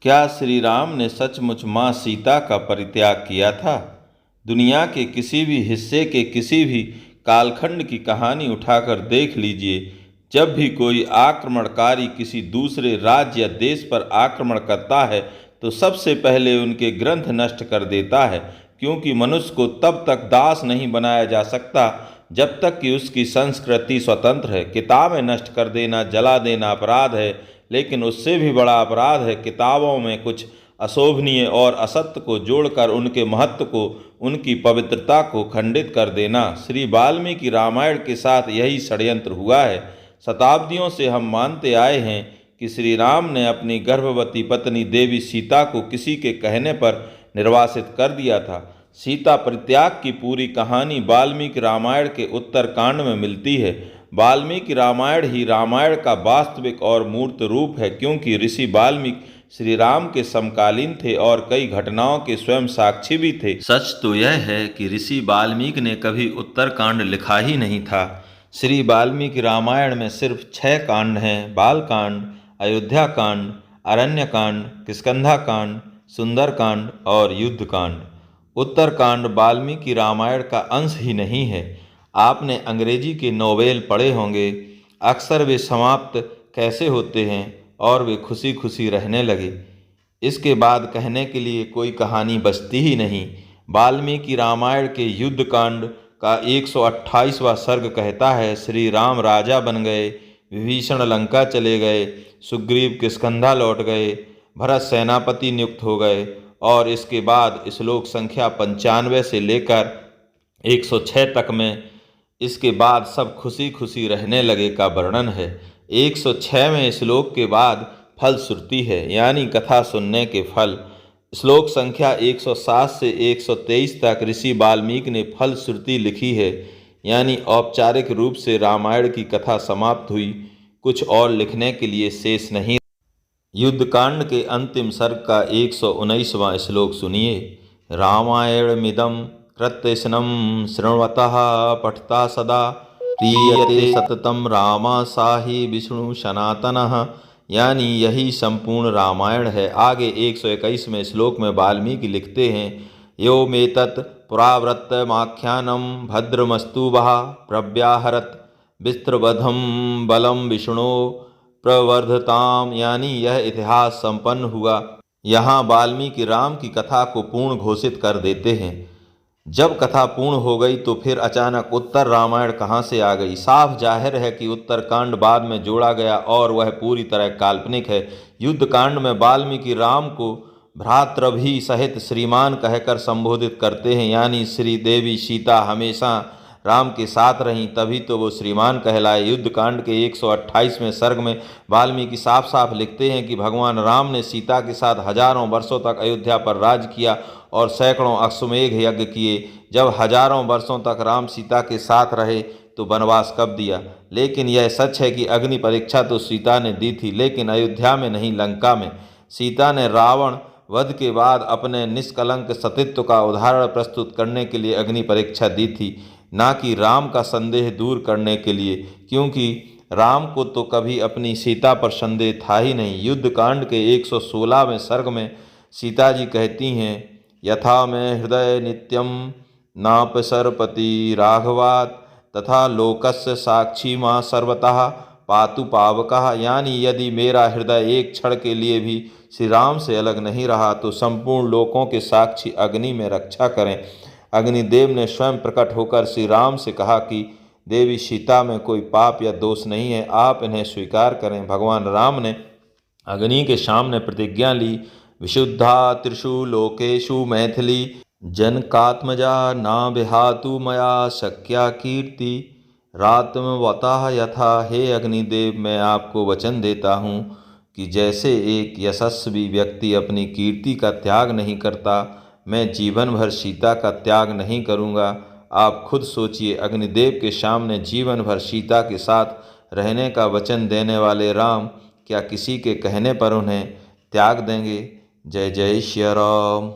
क्या श्री राम ने सचमुच माँ सीता का परित्याग किया था? दुनिया के किसी भी हिस्से के किसी भी कालखंड की कहानी उठाकर देख लीजिए। जब भी कोई आक्रमणकारी किसी दूसरे राज्य या देश पर आक्रमण करता है तो सबसे पहले उनके ग्रंथ नष्ट कर देता है, क्योंकि मनुष्य को तब तक दास नहीं बनाया जा सकता जब तक कि उसकी संस्कृति स्वतंत्र है। किताबें नष्ट कर देना, जला देना अपराध है, लेकिन उससे भी बड़ा अपराध है किताबों में कुछ अशोभनीय और असत्य को जोड़कर उनके महत्व को, उनकी पवित्रता को खंडित कर देना। श्री वाल्मीकि रामायण के साथ यही षड्यंत्र हुआ है। शताब्दियों से हम मानते आए हैं कि श्री राम ने अपनी गर्भवती पत्नी देवी सीता को किसी के कहने पर निर्वासित कर दिया था। सीता परित्याग की पूरी कहानी वाल्मीकि रामायण के उत्तरकांड में मिलती है। वाल्मीकि रामायण ही रामायण का वास्तविक और मूर्त रूप है, क्योंकि ऋषि वाल्मीकि श्री राम के समकालीन थे और कई घटनाओं के स्वयं साक्षी भी थे। सच तो यह है कि ऋषि वाल्मीकि ने कभी उत्तरकांड लिखा ही नहीं था। श्री वाल्मीकि रामायण में सिर्फ 6 कांड हैं: बालकांड, अयोध्या कांड, अरण्य कांड, किष्किंधा कांड, सुंदरकांड और युद्धकांड। उत्तरकांड वाल्मीकि रामायण का अंश ही नहीं है। आपने अंग्रेजी के नोवेल पढ़े होंगे, अक्सर वे समाप्त कैसे होते हैं और वे खुशी खुशी रहने लगे। इसके बाद कहने के लिए कोई कहानी बचती ही नहीं। वाल्मीकि रामायण के युद्धकांड का 128वां सर्ग कहता है, श्री राम राजा बन गए, विभीषण लंका चले गए, सुग्रीव किष्किंधा लौट गए, भरत सेनापति नियुक्त हो गए। और इसके बाद श्लोक संख्या 95 से लेकर 106 तक में इसके बाद सब खुशी खुशी रहने लगे का वर्णन है। 106वें श्लोक के बाद फलश्रुति है, यानी कथा सुनने के फल। श्लोक संख्या 107 से 123 तक ऋषि वाल्मीकि ने फलश्रुति लिखी है, यानी औपचारिक रूप से रामायण की कथा समाप्त हुई, कुछ और लिखने के लिए शेष नहीं। युद्धकांड के अंतिम सर्ग का 119वां श्लोक सुनिए। रामायणमिदं कृत्यस्नं शृण्वतः पठता सदा, प्रीयते सततं रामा साहि विष्णु सनातनः, यानी यही संपूर्ण रामायण है। आगे 121वें श्लोक में वाल्मीकि लिखते हैं, यो मेतत् पुरावृत्तमाख्यानं भद्रमस्तु वः प्रव्याहरत विस्त्रवधं बलम विष्णु प्रवर्धताम, यानी यह इतिहास संपन्न हुआ। यहाँ वाल्मीकि राम की कथा को पूर्ण घोषित कर देते हैं। जब कथा पूर्ण हो गई तो फिर अचानक उत्तर रामायण कहाँ से आ गई? साफ जाहिर है कि उत्तरकांड बाद में जोड़ा गया और वह पूरी तरह काल्पनिक है। युद्धकांड में वाल्मीकि राम को भ्रातृभि सहित श्रीमान कहकर संबोधित करते हैं, यानी श्री देवी सीता हमेशा राम के साथ रहीं, तभी तो वो श्रीमान कहलाए। युद्धकांड के 128वें सर्ग में वाल्मीकि साफ साफ लिखते हैं कि भगवान राम ने सीता के साथ हजारों वर्षों तक अयोध्या पर राज किया और सैकड़ों अश्वमेघ यज्ञ किए। जब हजारों वर्षों तक राम सीता के साथ रहे तो वनवास कब दिया? लेकिन यह सच है कि अग्नि परीक्षा तो सीता ने दी थी, लेकिन अयोध्या में नहीं, लंका में। सीता ने रावण वध के बाद अपने निष्कलंक सतीत्व का उदाहरण प्रस्तुत करने के लिए अग्नि परीक्षा दी थी, ना कि राम का संदेह दूर करने के लिए, क्योंकि राम को तो कभी अपनी सीता पर संदेह था ही नहीं। युद्धकांड के 116वें सर्ग में सीता जी कहती हैं, यथा में हृदय नित्यम नापसरपति राघवात् तथा लोकस्य साक्षी माँ सर्वतः पातु पावकः, यानी यदि मेरा हृदय एक क्षण के लिए भी श्री राम से अलग नहीं रहा तो संपूर्ण लोकों के साक्षी अग्नि में रक्षा करें। अग्निदेव ने स्वयं प्रकट होकर श्री राम से कहा कि देवी सीता में कोई पाप या दोष नहीं है, आप इन्हें स्वीकार करें। भगवान राम ने अग्नि के सामने प्रतिज्ञा ली, विशुद्धा त्रिषु लोकेषु मैथिली जनकात्मजा ना विहातु मया शक्या कीर्ति रात्मवतः यथा। हे अग्निदेव, मैं आपको वचन देता हूँ कि जैसे एक यशस्वी व्यक्ति अपनी कीर्ति का त्याग नहीं करता, मैं जीवन भर सीता का त्याग नहीं करूँगा। आप खुद सोचिए, अग्निदेव के सामने जीवन भर सीता के साथ रहने का वचन देने वाले राम क्या किसी के कहने पर उन्हें त्याग देंगे? जय जय श्री राम।